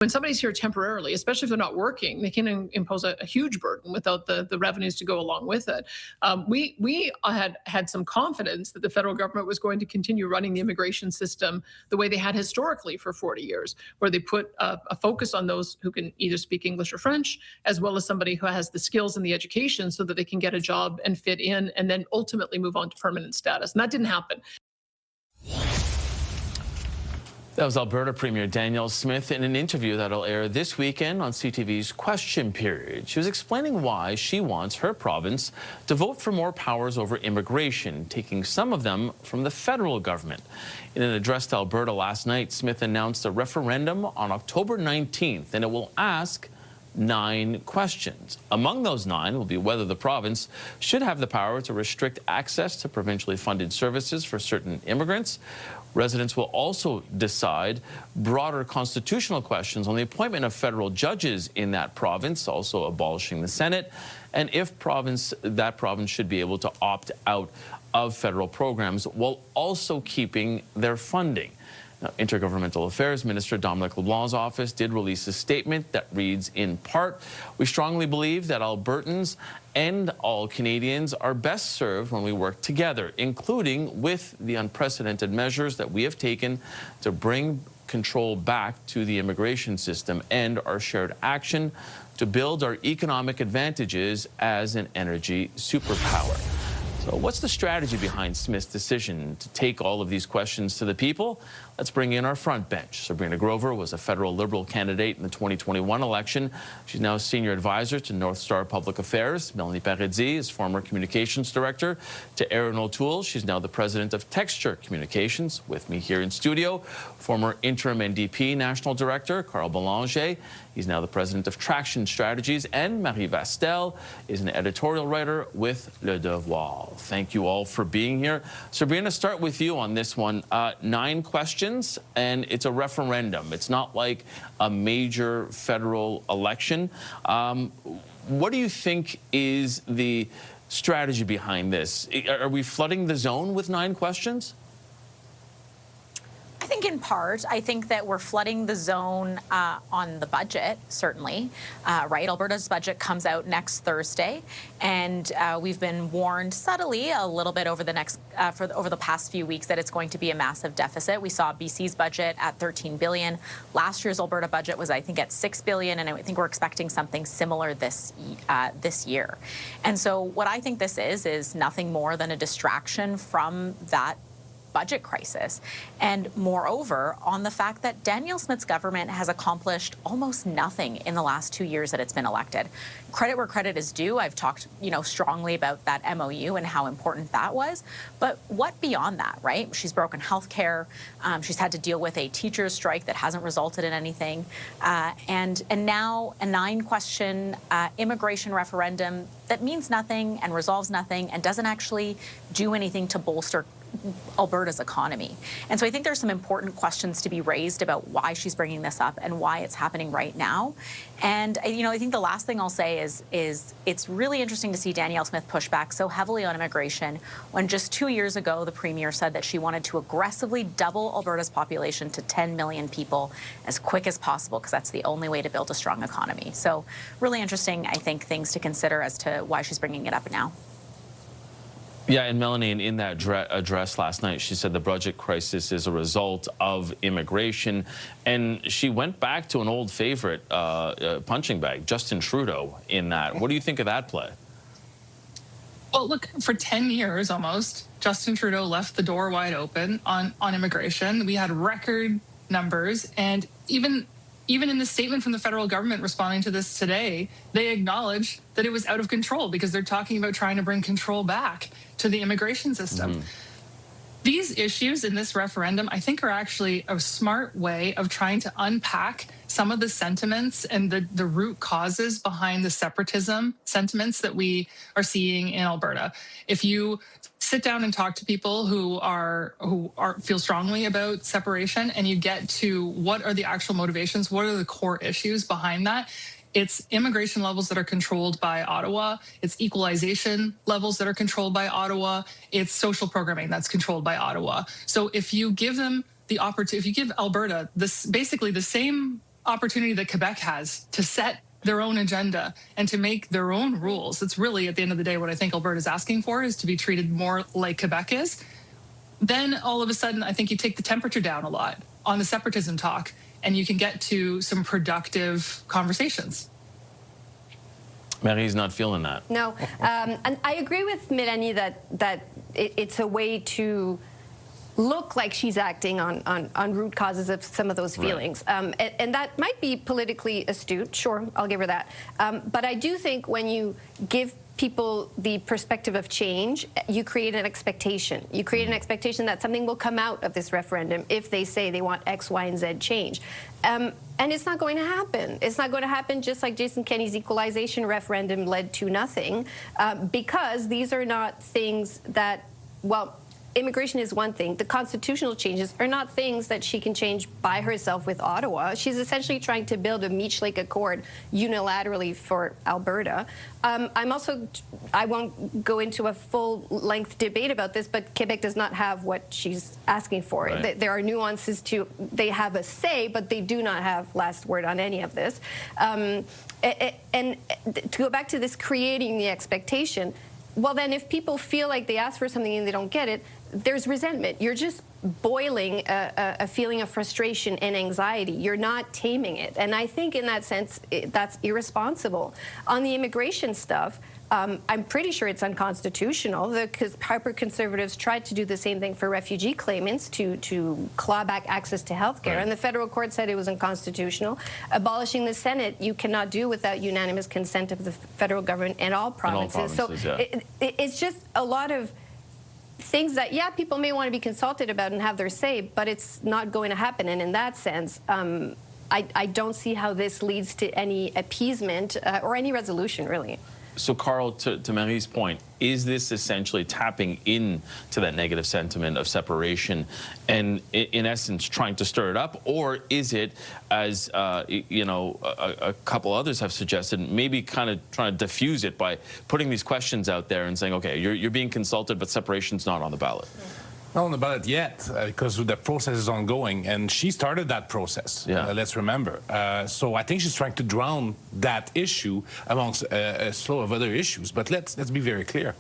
When somebody's here temporarily, especially if they're not working, they can impose a huge burden without the revenues to go along with it. We had some confidence that the federal government was going to continue running the immigration system the way they had historically for 40 years, where they put a focus on those who can either speak English or French, as well as somebody who has the skills and the education so that they can get a job and fit in and then ultimately move on to permanent status. And that didn't happen. That was Alberta Premier Danielle Smith in an interview that'll air this weekend on CTV's Question Period. She was explaining why she wants her province to vote for more powers over immigration, taking some of them from the federal government. In an address to Alberta last night, Smith announced a referendum on October 19th, and it will ask 9 questions. Among those 9 will be whether the province should have the power to restrict access to provincially funded services for certain immigrants. Residents will also decide broader constitutional questions on the appointment of federal judges in that province, also abolishing the Senate, and if that province should be able to opt out of federal programs while also keeping their funding. Now, Intergovernmental Affairs Minister Dominic LeBlanc's office did release a statement that reads, in part, "We strongly believe that Albertans and all Canadians are best served when we work together, including with the unprecedented measures that we have taken to bring control back to the immigration system and our shared action to build our economic advantages as an energy superpower." So what's the strategy behind Smith's decision to take all of these questions to the people? Let's bring in our front bench. Sabrina Grover was a federal Liberal candidate in the 2021 election. She's now a senior advisor to North Star Public Affairs. Melanie Paradis is former communications director to Aaron O'Toole. She's now the president of Texture Communications. With me here in studio, former interim NDP national director Carl Belanger. He's now the president of Traction Strategies, and Marie Vastel is an editorial writer with Le Devoir. Thank you all for being here. Sabrina, start with you on this one. 9 questions, and it's a referendum. It's not like a major federal election. What do you think is the strategy behind this? Are we flooding the zone with 9 questions? I think in part, I think that we're flooding the zone on the budget, certainly, right? Alberta's budget comes out next Thursday, and we've been warned subtly a little bit over the past few weeks that it's going to be a massive deficit. We saw BC's budget at $13 billion. Last year's Alberta budget was, I think, at $6 billion, and I think we're expecting something similar this year. And so what I think this is nothing more than a distraction from that budget crisis, and moreover on the fact that Danielle Smith's government has accomplished almost nothing in the last 2 years that it's been elected. Credit where credit is due. I've talked, strongly about that MOU and how important that was, but what beyond that, right? She's broken health care. She's had to deal with a teacher's strike that hasn't resulted in anything, and now a 9-question immigration referendum that means nothing and resolves nothing and doesn't actually do anything to bolster Alberta's economy. And so I think there's some important questions to be raised about why she's bringing this up and why it's happening right now. And I think the last thing I'll say is it's really interesting to see Danielle Smith push back so heavily on immigration when just 2 years ago the Premier said that she wanted to aggressively double Alberta's population to 10 million people as quick as possible, because that's the only way to build a strong economy. So really interesting, I think, things to consider as to why she's bringing it up now. Yeah, and Melanie, in that address last night, she said the budget crisis is a result of immigration, and she went back to an old favorite punching bag, Justin Trudeau, in that. What do you think of that play? Well, look, for 10 years almost, Justin Trudeau left the door wide open on immigration. We had record numbers, and even in the statement from the federal government responding to this today, they acknowledge that it was out of control because they're talking about trying to bring control back to the immigration system. Mm-hmm. These issues in this referendum, I think, are actually a smart way of trying to unpack some of the sentiments and the root causes behind the separatism sentiments that we are seeing in Alberta. If you sit down and talk to people who feel strongly about separation, and you get to what are the actual motivations, what are the core issues behind that, it's immigration levels that are controlled by Ottawa. It's equalization levels that are controlled by Ottawa. It's social programming that's controlled by Ottawa. So if you give them the opportunity, if you give Alberta basically the same opportunity that Quebec has to set their own agenda and to make their own rules. It's really, at the end of the day, what I think Alberta is asking for is to be treated more like Quebec is. Then all of a sudden, I think you take the temperature down a lot on the separatism talk, and you can get to some productive conversations. Marie's not feeling that. No, and I agree with Mélanie that it's a way to look like she's acting on root causes of some of those feelings. Right. And that might be politically astute, sure, I'll give her that. But I do think when you give people the perspective of change, you create an expectation. You create an expectation that something will come out of this referendum if they say they want X, Y, and Z change. And it's not going to happen. It's not going to happen, just like Jason Kenney's equalization referendum led to nothing, because these are not things that, well, immigration is one thing. The constitutional changes are not things that she can change by herself with Ottawa. She's essentially trying to build a Meech Lake Accord unilaterally for Alberta. I won't go into a full-length debate about this, but Quebec does not have what she's asking for. Right. There are nuances to, they have a say, but they do not have last word on any of this. And to go back to this creating the expectation, well, then if people feel like they ask for something and they don't get it, there's resentment. You're just boiling a feeling of frustration and anxiety. You're not taming it. And I think in that sense, that's irresponsible. On the immigration stuff, I'm pretty sure it's unconstitutional because hyper-conservatives tried to do the same thing for refugee claimants to claw back access to health care. Right. And the federal court said it was unconstitutional. Abolishing the Senate, you cannot do without unanimous consent of the federal government and all provinces. So it's just a lot of things that, yeah, people may want to be consulted about and have their say, but it's not going to happen. And in that sense, I don't see how this leads to any appeasement or any resolution, really. So, Carl, to Marie's point, is this essentially tapping into that negative sentiment of separation and, in essence, trying to stir it up? Or is it, as you know, a couple others have suggested, maybe kind of trying to diffuse it by putting these questions out there and saying, okay, you're being consulted, but separation's not on the ballot? Not on the ballot yet, because the process is ongoing, and she started that process. Yeah. Let's remember. So I think she's trying to drown that issue amongst a slew of other issues. But let's be very clear.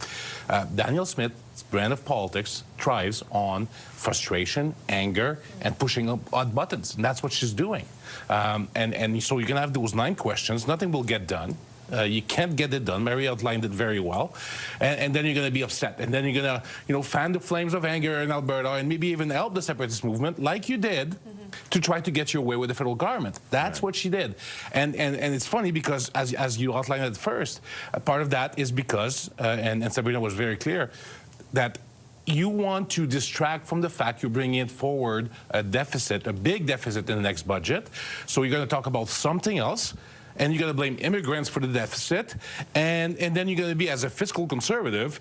Danielle Smith's brand of politics thrives on frustration, anger, and pushing up odd buttons, and that's what she's doing. And so you can have those 9 questions. Nothing will get done. You can't get it done. Mary outlined it very well. And then you're going to be upset. And then you're going to, you know, fan the flames of anger in Alberta and maybe even help the separatist movement, like you did, to try to get your way with the federal government. That's what she did. And it's funny because, as you outlined at first, part of that is because, and Sabrina was very clear, that you want to distract from the fact you're bringing forward a deficit, a big deficit in the next budget. So you're going to talk about something else. And you're going to blame immigrants for the deficit, and then you're going to be, as a fiscal conservative,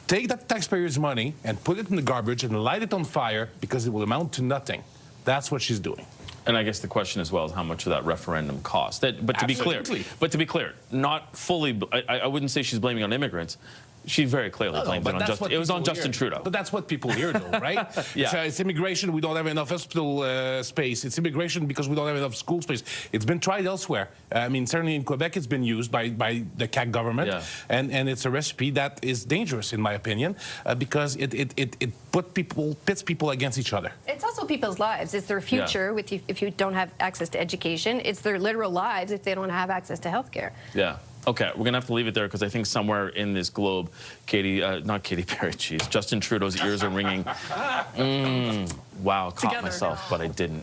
take that taxpayers' money and put it in the garbage and light it on fire because it will amount to nothing. That's what she's doing. And I guess the question as well is how much of that referendum cost. But to be clear, not fully. I wouldn't say she's blaming on immigrants. She very clearly blamed it on Justin. It was on Justin Trudeau. But that's what people hear, though, right? Yeah. So it's immigration. We don't have enough hospital space. It's immigration because we don't have enough school space. It's been tried elsewhere. I mean, certainly in Quebec, it's been used by the CAQ government, and it's a recipe that is dangerous, in my opinion, because it pits people against each other. It's also people's lives. It's their future if you don't have access to education. It's their literal lives if they don't have access to health care. Yeah. Okay, we're going to have to leave it there because I think somewhere in this globe, not Katy Perry, geez, Justin Trudeau's ears are ringing. Wow, caught myself, but I didn't.